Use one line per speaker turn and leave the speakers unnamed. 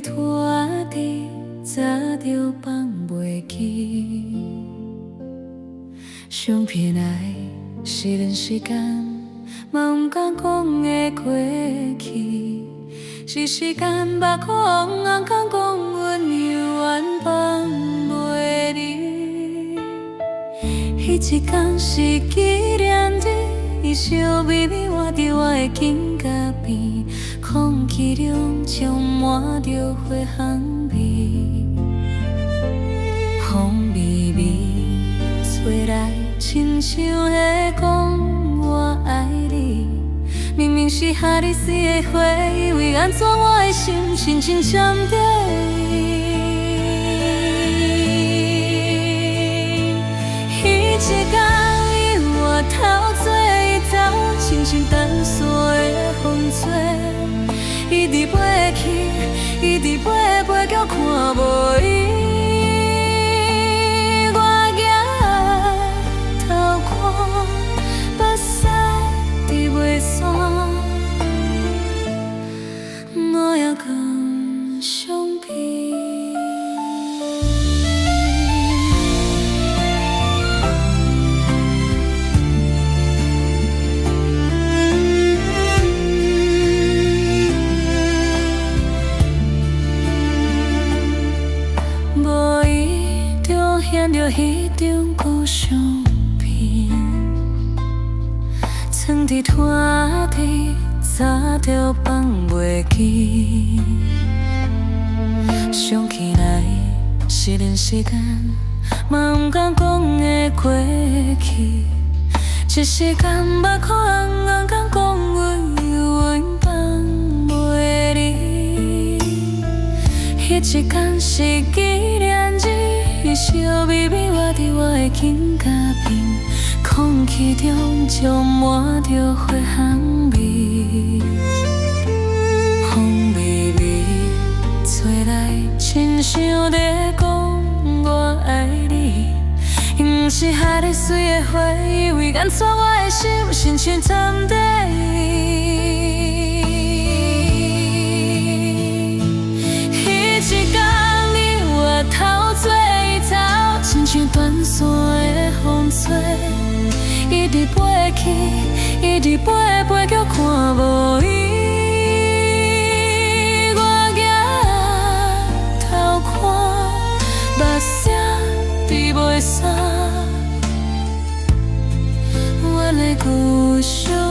伫拖地，早就放袂记。上偏爱是人世间，嘛毋敢讲的过去。是时间目眶红红，敢讲阮犹原放袂离。彼一天是纪念日，伊笑眯眯活伫我的肩胛边，空气中充满着花香味，风微微吹来，亲像在讲我爱你。明明是哈里死的回忆，为安怎我的心深深占在伊？彼一天，伊我头做伊走，亲像淡水的风吹。伊伫飞去，伊伫飞，飞叫看无伊。我举头看，目屎伫袂散。我也更伤悲。无伊，就显着迄张旧相片，藏伫拖地。早就放袂记，想起来是人世间，嘛毋敢讲的过去。一时间目眶红红，敢讲阮犹原放袂离。彼一天是纪念日，伊笑眯眯活伫我的肩胛边，空气中充满着花香味。风微微吹来，亲像在讲我爱你。伊毋是海里水的回忆，为安怎我的心深深占在伊？彼一天，你我头做伊走，亲像断线的风吹。伊伫飞去，伊伫飞，飞叫看无伊。袂散，阮的故乡。